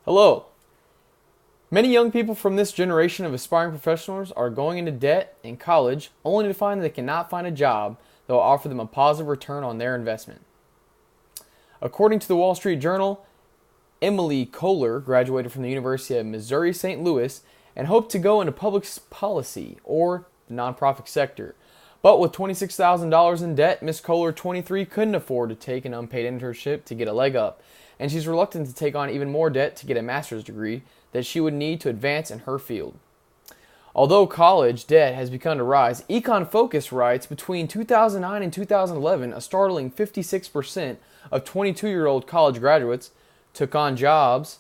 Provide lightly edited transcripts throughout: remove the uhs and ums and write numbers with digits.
Hello. Many young people from this generation of aspiring professionals are going into debt in college only to find that they cannot find a job that will offer them a positive return on their investment. According to the Wall Street Journal, Emily Kohler graduated from the University of Missouri St. Louis and hoped to go into public policy or the nonprofit sector. But with $26,000 in debt, Miss Kohler, 23, couldn't afford to take an unpaid internship to get a leg up, and she's reluctant to take on even more debt to get a master's degree that she would need to advance in her field. Although college debt has begun to rise, Econ Focus writes between 2009 and 2011, a startling 56% of 22-year-old college graduates took on jobs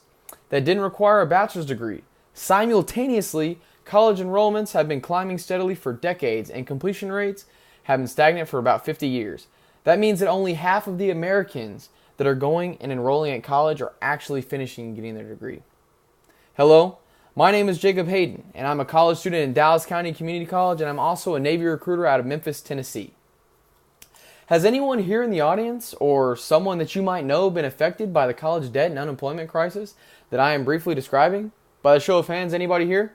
that didn't require a bachelor's degree. Simultaneously, college enrollments have been climbing steadily for decades, and completion rates have been stagnant for about 50 years. That means that only half of the Americans that are going and enrolling at college are actually finishing and getting their degree. Hello, my name is Jacob Hayden, and I'm a college student in Dallas County Community College, and I'm also a Navy recruiter out of Memphis, Tennessee. Has anyone here in the audience, or someone that you might know, been affected by the college debt and unemployment crisis that I am briefly describing? By the show of hands, anybody here?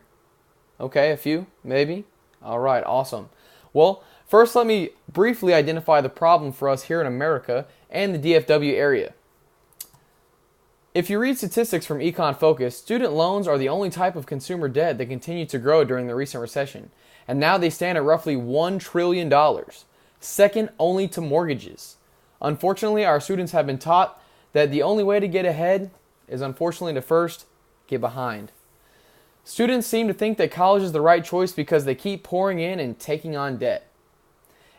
Okay, a few, maybe. All right, awesome. Well, first let me briefly identify the problem for us here in America and the DFW area. If you read statistics from Econ Focus, student loans are the only type of consumer debt that continued to grow during the recent recession, and now they stand at roughly $1 trillion, second only to mortgages. Unfortunately, our students have been taught that the only way to get ahead is unfortunately to first get behind. Students seem to think that college is the right choice because they keep pouring in and taking on debt.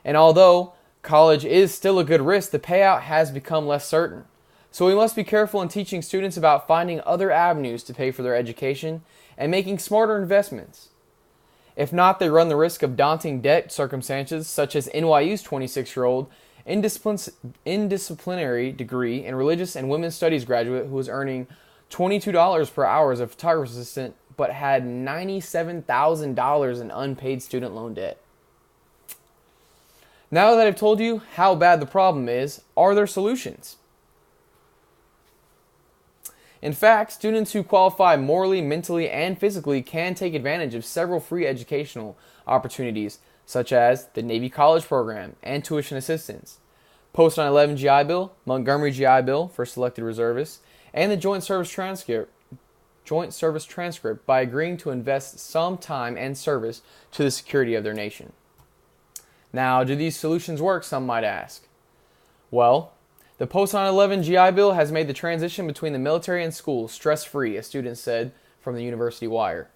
And although college is still a good risk, the payout has become less certain. So we must be careful in teaching students about finding other avenues to pay for their education and making smarter investments. If not, they run the risk of daunting debt circumstances such as NYU's 26-year-old indisciplinary degree and religious and women's studies graduate who was earning $22 per hour as a photography assistant but had $97,000 in unpaid student loan debt. Now that I've told you how bad the problem is, are there solutions? In fact, students who qualify morally, mentally, and physically can take advantage of several free educational opportunities, such as the Navy College Program and tuition assistance, Post 9/11 GI Bill, Montgomery GI Bill for selected reservists, and the Joint Service Transcript by agreeing to invest some time and service to the security of their nation. Now, do these solutions work, some might ask? Well, the Post 9/11 GI Bill has made the transition between the military and school stress-free, a student said from the University Wire.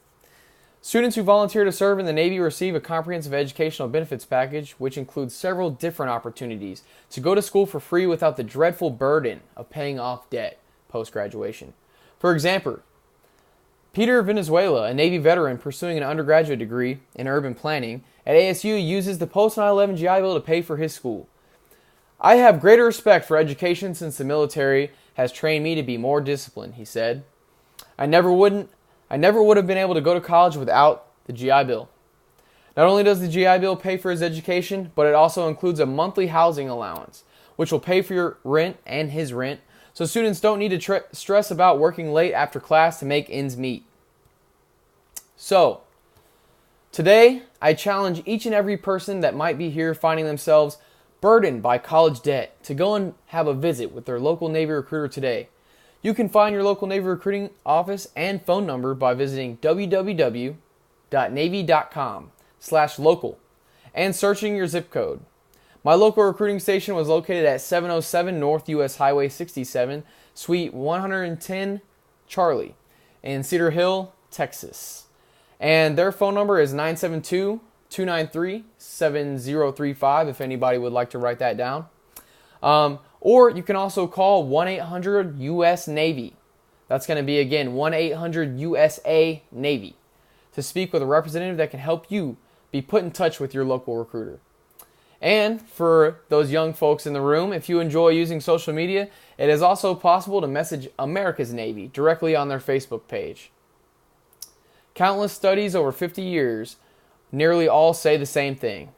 Students who volunteer to serve in the Navy receive a comprehensive educational benefits package, which includes several different opportunities to go to school for free without the dreadful burden of paying off debt post-graduation. For example, Peter Venezuela, a Navy veteran pursuing an undergraduate degree in urban planning at ASU, uses the Post 9/11 GI Bill to pay for his school. I have greater respect for education since the military has trained me to be more disciplined, he said. I never would have been able to go to college without the GI Bill. Not only does the GI Bill pay for his education, but it also includes a monthly housing allowance, which will pay for your rent and his rent, so students don't need to stress about working late after class to make ends meet. So, today, I challenge each and every person that might be here finding themselves burdened by college debt to go and have a visit with their local Navy recruiter today. You can find your local Navy recruiting office and phone number by visiting www.navy.com/local and searching your zip code. My local recruiting station was located at 707 North US Highway 67, Suite 110 Charlie in Cedar Hill, Texas. And their phone number is 972-293-7035 if anybody would like to write that down. Or you can also call 1-800-US-NAVY. That's going to be, again, 1-800-USA-NAVY to speak with a representative that can help you be put in touch with your local recruiter. And for those young folks in the room, if you enjoy using social media, it is also possible to message America's Navy directly on their Facebook page. Countless studies over 50 years nearly all say the same thing.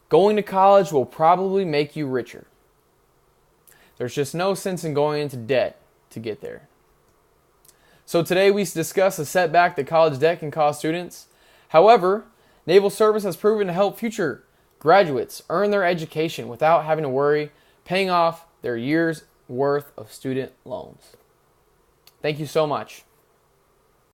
Going to college will probably make you richer. There's just no sense in going into debt to get there. So today we discuss the setback that college debt can cause students. However, naval service has proven to help future graduates earn their education without having to worry paying off their year's worth of student loans. Thank you so much.